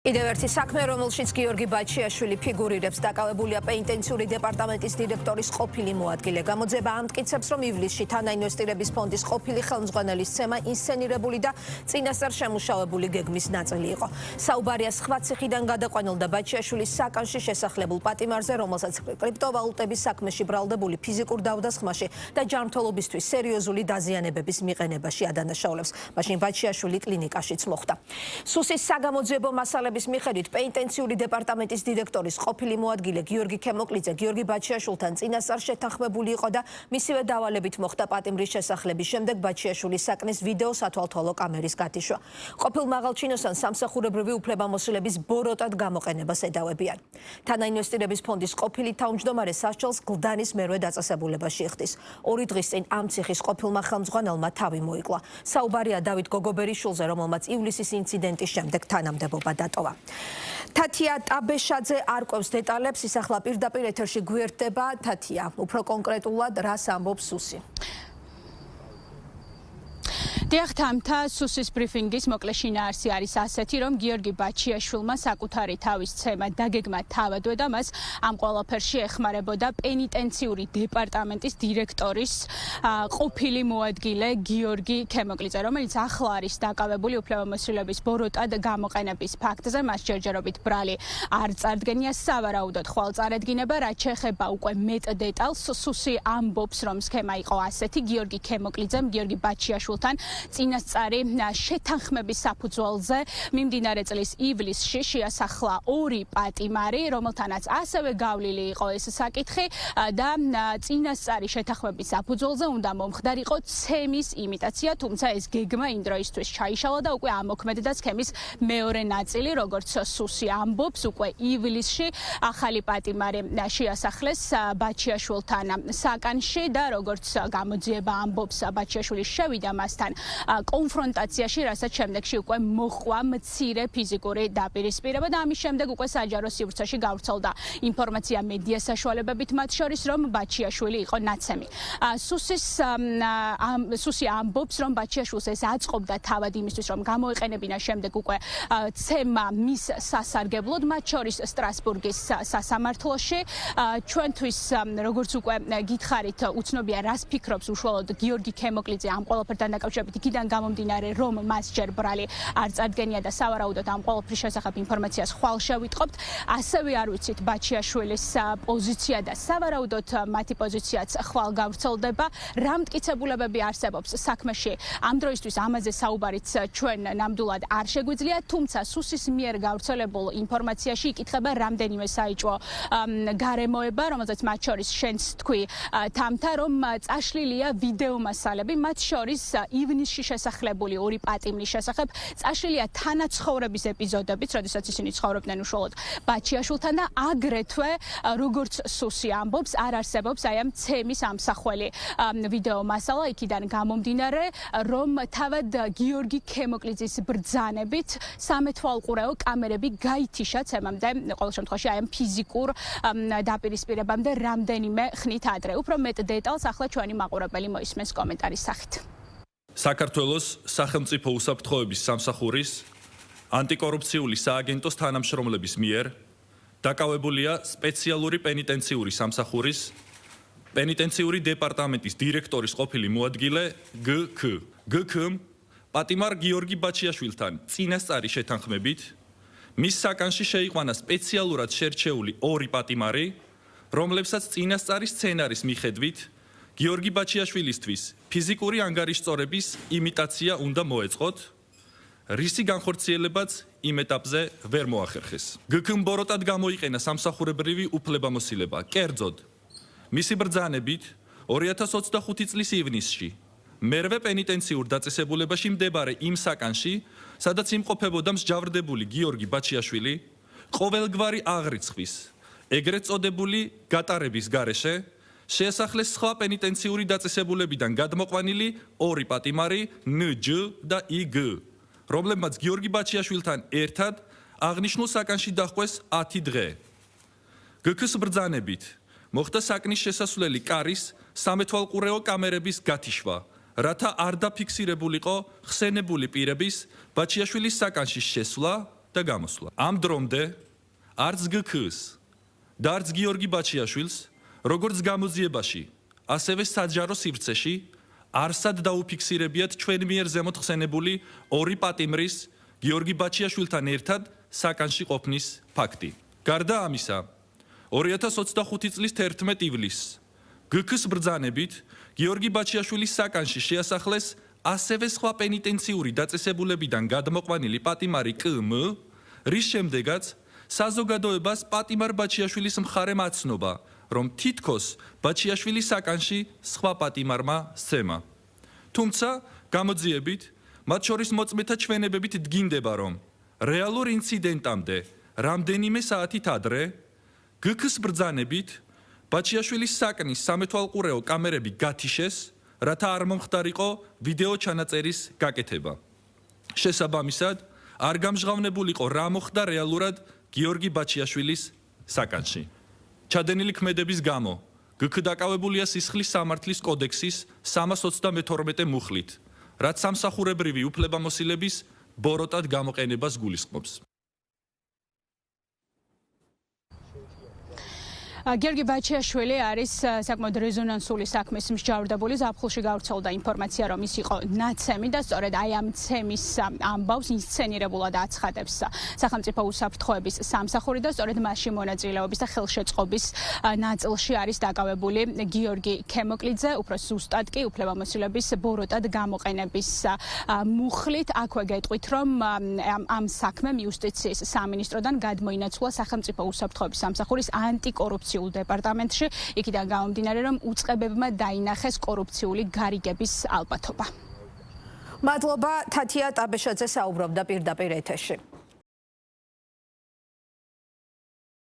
კიდევ ერთი საქმე, რომელშიც გიორგი ბაჩიაშვილი ფიგურირებს, დაკავებულია პენიტენციური დეპარტამენტის დირექტორის ყოფილი მოადგილე. გამოძიება ამტკიცებს, რომ ივლისში თანაინვესტირების ფონდის ყოფილი ხელმძღვანელის ცემა ინსცენირებული და წინასწარ შემუშავებული გეგმის ნაწილი იყო. საუბარია სხვა ციხიდან გადაყვანილ და ბაჩიაშვილის საკანში შესახლებულ პატიმარზე, რომელსაც კრიპტოვალუტების საქმეში ბრალდებული ფიზიკურ დავდასხმაში და ჯანმრთელობისთვის სერიოზული დაზიანებების მიყენებაში ადანაშაულებს. მაშინ ბაჩიაშვილი კლინიკაშიც მოხვდა. სუსის საგამოძიებო მასალების მიხედვით პენიტენციური დეპარტამენტის დირექტორის ყოფილი მოადგილე გიორგი ქემოკლიძე გიორგი ბაჩიაშვილთან წინასწარ შეთანხმებული იყო და მისივე დავალებით მოხდა პატიმრის შესახლების შემდეგ ბაჩიაშვილის საკნის ვიდეო სათვალთვალო კამერის გათიშვა. ყოფილ მაღალჩინოსან სამსახურებრივი უფლებამოსილების ბოროტად გამოყენებას ედავებიან. თანაინვესტირების ფონდის ყოფილი თავმჯდომარე სასჯელს გლდანის მერვე დაწესებულებაში იხდის. 2 დღის წინ ამ ციხის ყოფილმა ხელმძღვანელმა თავი მოიკლა. საუბარია დავით გოგობერიშვილზე, რომელმაც ივლისის ინციდენტის შემდეგ თანამდებობა დატოვა. თათია ტაბეშაძე არკვევს დეტალებს, ის ახლა პირდაპირ ეთერში გვერდება. თათია, უფრო კონკრეტულად რას ამბობს სუსი? დიახ, თამთა, სუსის ბრიფინგის მოკლე შინაარსი არის ასეთი, რომ გიორგი ბაჩიაშვილმა საკუთარი თავის ცემა დაგეგმა თავადვე და მას ამ ყველაფერში ეხმარებოდა პენიტენციური დეპარტამენტის დირექტორის ყოფილი მოადგილე გიორგი ქემოკლიძე, რომელიც ახლა არის დაკავებული უფლებამოსილების ბოროტად გამოყენების ფაქტზე. მას ჯერჯერობით ბრალი არ წარდგენია, სავარაუდოდ ხვალ წარედგინება, რაც შეეხება უკვე მეტ დეტალს. სუსი ამბობს, რომ სქემა იყო ასეთი: გიორგი ქემოკლიძემ გიორგი ბაჩიაშვილთან წინასწარი შეთანხმების საფუძველზე მიმდინარე წლის ივლისში შეასახლა 2 პატიმარი, რომელთანაც ასევე გავლილი იყო ეს საკითხი და წინასწარი შეთანხმების საფუძველზე უნდა მომხდარიყო ცემის იმიტაცია, თუმცა ეს გეგმა იმ დროისთვის ჩაიშალა და უკვე ამოქმედდა სქემის მეორე ნაწილი, როგორც სუსი ამბობს, უკვე ივლისში ახალი პატიმარი შეასახლეს ბაჩიაშვილთან საკანში და როგორც გამოძიება ამბობს, ბაჩიაშვილი შევიდა მასთან კონფრონტაციაში, რასაც შემდეგში უკვე მოჰყვა მცირე ფიზიკური დაპირისპირება და ამის შემდეგ უკვე საჯარო სივრცეში გავრცელდა ინფორმაცია მედია საშუალებებით, მათ შორის რომ ბაჩიაშვილი იყო ნაცემი. სუსი ამბობს, რომ ბაჩიაშვილს ეს აწყობდა თავად იმისთვის, რომ გამოეყენებინა შემდეგ უკვე ცემა მის სასარგებლოდ, მათ შორის სტრასბურგის სასამართლოში. ჩვენთვის, როგორც უკვე გითხარით, უცნობია რას ფიქრობს უშუალოდ გიორგი ქემოკლიძე ამ ყველაფერთან დაკავშირებით, იქიდან გამომდინარე, რომ მას ჯერ ბრალი არ წარდგენია და სავარაუდოდ ამ ყველაფრის შესახებ ინფორმაციას ხვალ შევიტყობთ. ასევე არ ვიცით ბაჩიაშვილის პოზიცია და სავარაუდოდ მათი პოზიციაც ხვალ გავრცელდება. რა მტკიცებულებები არსებობს საქმეში? ამ დროისთვის ამაზე საუბარიც ჩვენ ნამდვილად არ შეგვიძლია, თუმცა სუსის მიერ გავრცელებულ ინფორმაციაში იკითხება რამდენიმე საეჭვო გარემოება, რომელზეც მათ შორის შენც თქვი, თამთა, რომ წაშლილია ვიდეო მასალები, მათ შორის ივნისში შესახლებული 2 პატიმრის შესახებ, წაშლილია თანაცხოვრების ეპიზოდებიც, როდესაც ისინი ცხოვრობდნენ უშუალოდ ბაჩიაშვილთან და აგრეთვე, როგორც სუსი ამბობს, არ არსებობს აი ამ ცემის ამსახველი ვიდეო მასალა, იქიდან გამომდინარე, რომ თავად გიორგი ქემოკლიძის ბრძანებით სამეთვალყურეო კამერები გაითიშა ცემამდე, ყოველ შემთხვევაში აი ამ ფიზიკურ დაპირისპირებამდე რამდენიმე ხნით ადრე. უფრო მეტ დეტალს ახლა ჩვენი მაყურებელი მოისმენს კომენტარის სახით. საქართველოს სახელმწიფო უსაფრთხოების სამსახურის ანტიკორუფციული სააგენტოს თანამშრომლების მიერ დაკავებულია სპეციალური პენიტენციური სამსახურის პენიტენციური დეპარტამენტის დირექტორის ყოფილი მოადგილე გქ. გქ-მ პატიმარ გიორგი ბაჩიაშვილთან წინასწარი შეთანხმებით მის საკანში შეიყვანა სპეციალურად შერჩეული 2 პატიმარი, რომლებსაც წინასწარი სცენარის მიხედვით გიორგი ბაჩიაშვილისთვის ფიზიკური ანგარიშწორების იმიტაცია უნდა მოეწყოთ, რისი განხორციელებაც იმ ეტაპზე ვერ მოახერხეს. გქ-მ ბოროტად გამოიყენა სამსახურებრივი უფლებამოსილება. კერძოდ, მისი ბრძანებით 2025 წლის ივნისში მერვე პენიტენციურ დაწესებულებაში მდებარე იმ საკანში, სადაც იმყოფებოდა მსჯავრდებული გიორგი ბაჩიაშვილი, ყოველგვარი აღრიცხვის, ეგრეთ წოდებული გატარების გარეშე შეასახლეს სხვა პენიტენციური დაწესებულებიდან გადმოყვანილი 2 პატიმარი ნჯ და იგ, რომლებმაც გიორგი ბაჩიაშვილთან ერთად აღნიშნულ საკანში დაჰყვეს 10 დღე. გქ-ის ბრძანებით მოხდა საკნის შესასვლელი კარის სამეთვალყურეო კამერების გათიშვა, რათა არ დაფიქსირებულიყო ხსენებული პირების ბაჩიაშვილის საკანში შესვლა და გამოსვლა. ამ დრომდე არც GK-ს და არც გიორგი ბაჩიაშვილს, როგორც გამოძიებაში, ასევე საჯარო სივრცეში არსად დაუფიქსირებიათ ჩვენ მიერ ზემოთ ხსენებული ორი პატიმრის გიორგი ბაჩიაშვილთან ერთად საკანში ყოფნის ფაქტი. გარდა ამისა, 2025 წლის 11 ივლისს GK-ს ბრძანებით გიორგი ბაჩიაშვილის საკანში შეასახლეს ასევე სხვა პენიტენციური დაწესებულებიდან გადმოყვანილი პატიმარი KM, რის შემდეგაც საზოგადოებას პატიმარ ბაჩიაშვილის მხარემ აცნობა, რომ თითქოს ბაჩიაშვილის საკანში სხვა პატიმარმა სცემა. თუმცა, გამოძიებით, მათ შორის მოწმეთა ჩვენებებით დგინდება, რომ რეალურ ინციდენტამდე რამდენიმე საათით ადრე GK-ს ბრძანებით ბაჩიაშვილის საკნის სამეთვალყურეო კამერები გათიშეს, რათა არ მომხდარიყო ვიდეო ჩანაწერის გაკეთება. შესაბამისად, არ გამჟღავნებულიყო რა მოხდა რეალურად გიორგი ბაჩიაშვილის საკანში. ჩადენილი ქმედების გამო GK დაკავებულია სისხლის სამართლის კოდექსის 322 მუხლით, რაც სამსახურებრივი უფლებამოსილების ბოროტად გამოყენებას გულისხმობს. გიორგი ბაჩიაშვილი არის საკმაოდ რეზონანსული საქმის მსჯავრდებული. ზაფხულში გავრცელდა ინფორმაცია, რომ ის იყო ნაცემი და სწორედ აი ამ ცემის ამბავს ინსცენირებულად აცხადებს სახელმწიფო უსაფრთხოების სამსახური და სწორედ მასში მონაწილეობის და ხელშეწყობის ნაწილში არის დაკავებული გიორგი ქემოკლიძე, უფრო ზუსტად კი უფლებამოსილების ბოროტად გამოყენების მუხლით. აქვე გეტყვით, რომ ამ საქმემ იუსტიციის სამინისტროდან გადმოინაცვლა სახელმწიფო უსაფრთხოების სამსახურის ანტიკორუფციული დეპარტამენტში, იქიდან გამომდინარე, რომ უწყებებმა დაინახეს კორუფციული გარიგების ალბათობა. მადლობა, თათია ტაბეშაძე საუბრობდა პირდაპირ ეთერში.